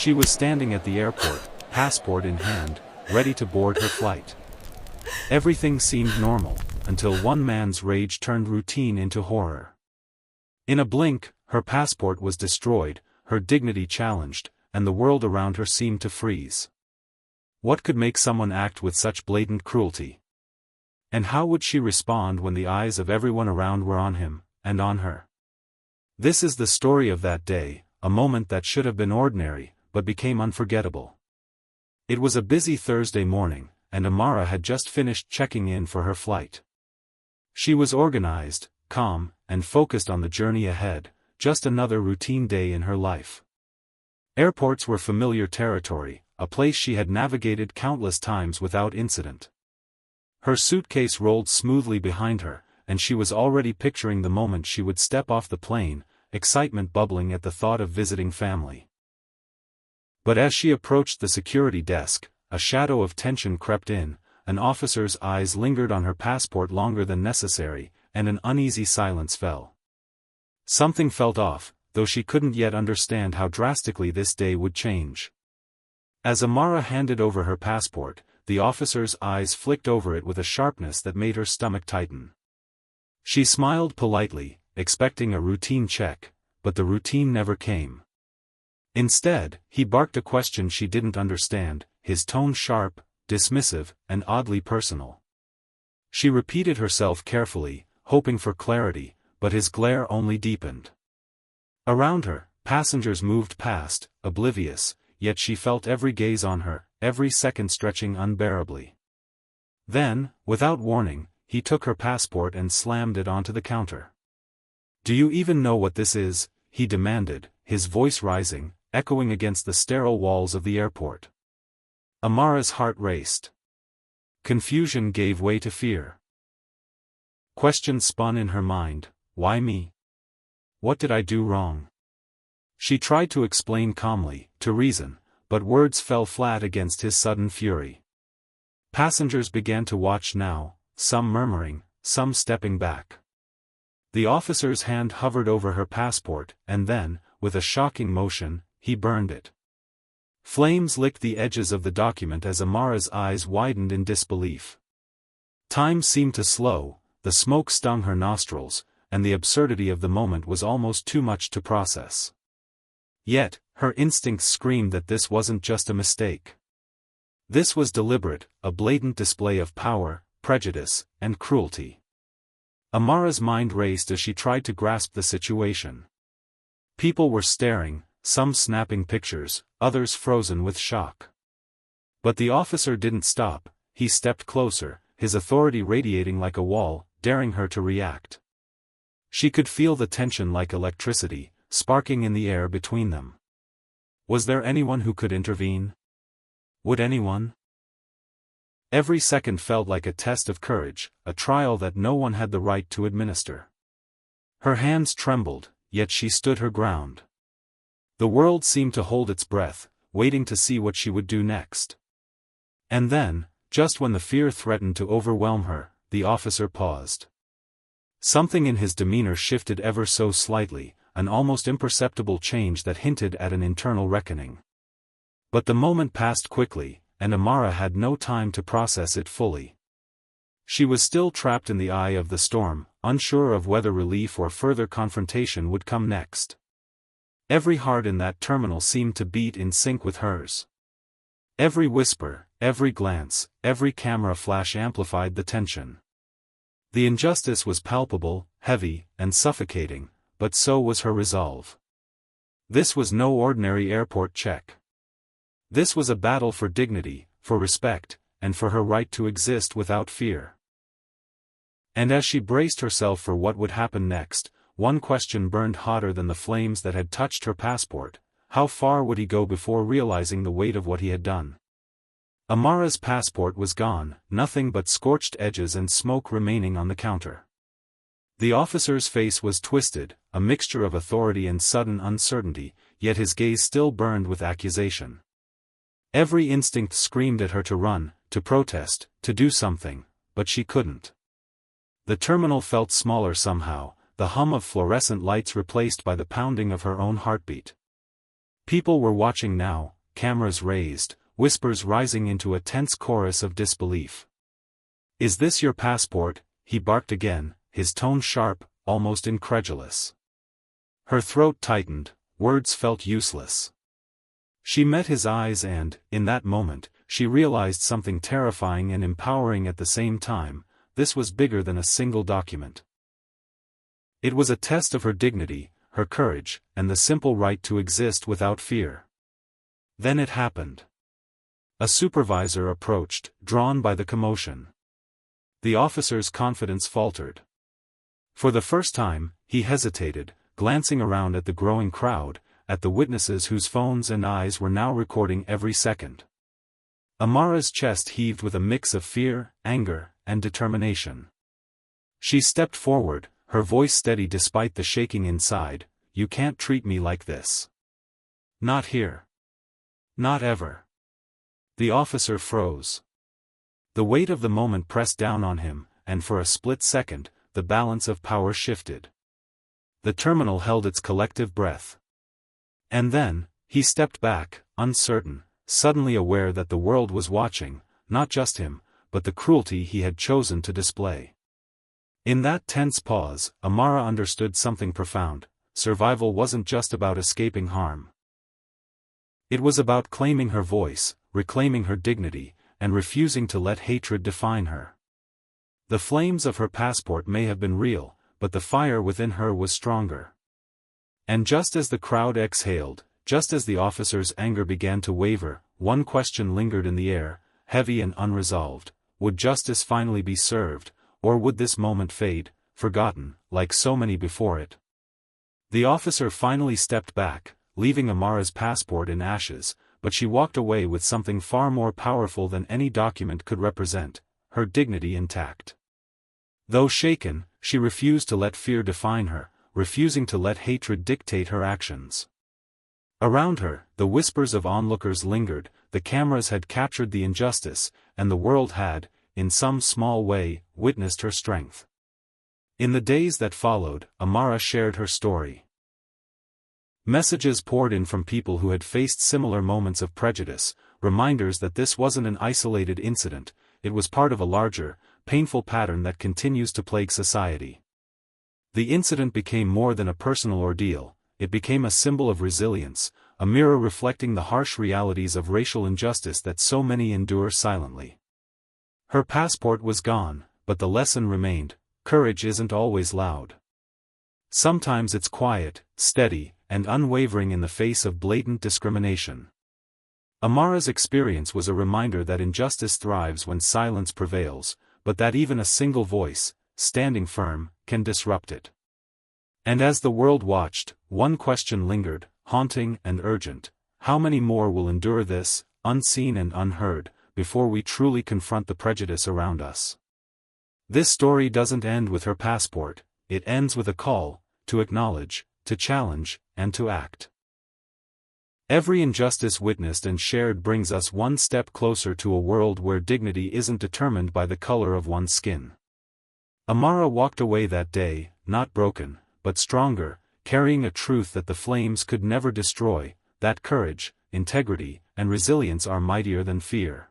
She was standing at the airport, passport in hand, ready to board her flight. Everything seemed normal, until one man's rage turned routine into horror. In a blink, her passport was destroyed, her dignity challenged, and the world around her seemed to freeze. What could make someone act with such blatant cruelty? And how would she respond when the eyes of everyone around were on him, and on her? This is the story of that day, a moment that should have been ordinary, but became unforgettable. It was a busy Thursday morning, and Amara had just finished checking in for her flight. She was organized, calm, and focused on the journey ahead, just another routine day in her life. Airports were familiar territory, a place she had navigated countless times without incident. Her suitcase rolled smoothly behind her, and she was already picturing the moment she would step off the plane, excitement bubbling at the thought of visiting family. But as she approached the security desk, a shadow of tension crept in, an officer's eyes lingered on her passport longer than necessary, and an uneasy silence fell. Something felt off, though she couldn't yet understand how drastically this day would change. As Amara handed over her passport, the officer's eyes flicked over it with a sharpness that made her stomach tighten. She smiled politely, expecting a routine check, but the routine never came. Instead, he barked a question she didn't understand, his tone sharp, dismissive, and oddly personal. She repeated herself carefully, hoping for clarity, but his glare only deepened. Around her, passengers moved past, oblivious, yet she felt every gaze on her, every second stretching unbearably. Then, without warning, he took her passport and slammed it onto the counter. "Do you even know what this is?" he demanded, his voice rising, echoing against the sterile walls of the airport. Amara's heart raced. Confusion gave way to fear. Questions spun in her mind: why me? What did I do wrong? She tried to explain calmly, to reason, but words fell flat against his sudden fury. Passengers began to watch now, some murmuring, some stepping back. The officer's hand hovered over her passport, and then, with a shocking motion, he burned it. Flames licked the edges of the document as Amara's eyes widened in disbelief. Time seemed to slow, the smoke stung her nostrils, and the absurdity of the moment was almost too much to process. Yet, her instincts screamed that this wasn't just a mistake. This was deliberate, a blatant display of power, prejudice, and cruelty. Amara's mind raced as she tried to grasp the situation. People were staring, some snapping pictures, others frozen with shock. But the officer didn't stop, he stepped closer, his authority radiating like a wall, daring her to react. She could feel the tension like electricity, sparking in the air between them. Was there anyone who could intervene? Would anyone? Every second felt like a test of courage, a trial that no one had the right to administer. Her hands trembled, yet she stood her ground. The world seemed to hold its breath, waiting to see what she would do next. And then, just when the fear threatened to overwhelm her, the officer paused. Something in his demeanor shifted ever so slightly, an almost imperceptible change that hinted at an internal reckoning. But the moment passed quickly, and Amara had no time to process it fully. She was still trapped in the eye of the storm, unsure of whether relief or further confrontation would come next. Every heart in that terminal seemed to beat in sync with hers. Every whisper, every glance, every camera flash amplified the tension. The injustice was palpable, heavy, and suffocating, but so was her resolve. This was no ordinary airport check. This was a battle for dignity, for respect, and for her right to exist without fear. And as she braced herself for what would happen next, one question burned hotter than the flames that had touched her passport: how far would he go before realizing the weight of what he had done? Amara's passport was gone, nothing but scorched edges and smoke remaining on the counter. The officer's face was twisted, a mixture of authority and sudden uncertainty, yet his gaze still burned with accusation. Every instinct screamed at her to run, to protest, to do something, but she couldn't. The terminal felt smaller somehow, the hum of fluorescent lights replaced by the pounding of her own heartbeat. People were watching now, cameras raised, whispers rising into a tense chorus of disbelief. "Is this your passport?" he barked again, his tone sharp, almost incredulous. Her throat tightened, words felt useless. She met his eyes and, in that moment, she realized something terrifying and empowering at the same time: this was bigger than a single document. It was a test of her dignity, her courage, and the simple right to exist without fear. Then it happened. A supervisor approached, drawn by the commotion. The officer's confidence faltered. For the first time, he hesitated, glancing around at the growing crowd, at the witnesses whose phones and eyes were now recording every second. Amara's chest heaved with a mix of fear, anger, and determination. She stepped forward, her voice steady despite the shaking inside. "You can't treat me like this. Not here. Not ever." The officer froze. The weight of the moment pressed down on him, and for a split second, the balance of power shifted. The terminal held its collective breath. And then, he stepped back, uncertain, suddenly aware that the world was watching, not just him, but the cruelty he had chosen to display. In that tense pause, Amara understood something profound: survival wasn't just about escaping harm. It was about claiming her voice, reclaiming her dignity, and refusing to let hatred define her. The flames of her passport may have been real, but the fire within her was stronger. And just as the crowd exhaled, just as the officer's anger began to waver, one question lingered in the air, heavy and unresolved: would justice finally be served, or would this moment fade, forgotten, like so many before it? The officer finally stepped back, leaving Amara's passport in ashes, but she walked away with something far more powerful than any document could represent: her dignity intact. Though shaken, she refused to let fear define her, refusing to let hatred dictate her actions. Around her, the whispers of onlookers lingered. The cameras had captured the injustice, and the world had, in some small way, witnessed her strength. In the days that followed, Amara shared her story. Messages poured in from people who had faced similar moments of prejudice, reminders that this wasn't an isolated incident, it was part of a larger, painful pattern that continues to plague society. The incident became more than a personal ordeal, it became a symbol of resilience, a mirror reflecting the harsh realities of racial injustice that so many endure silently. Her passport was gone, but the lesson remained: courage isn't always loud. Sometimes it's quiet, steady, and unwavering in the face of blatant discrimination. Amara's experience was a reminder that injustice thrives when silence prevails, but that even a single voice, standing firm, can disrupt it. And as the world watched, one question lingered, haunting and urgent: how many more will endure this, unseen and unheard, before we truly confront the prejudice around us? This story doesn't end with her passport, it ends with a call: to acknowledge, to challenge, and to act. Every injustice witnessed and shared brings us one step closer to a world where dignity isn't determined by the color of one's skin. Amara walked away that day, not broken, but stronger, carrying a truth that the flames could never destroy: that courage, integrity, and resilience are mightier than fear.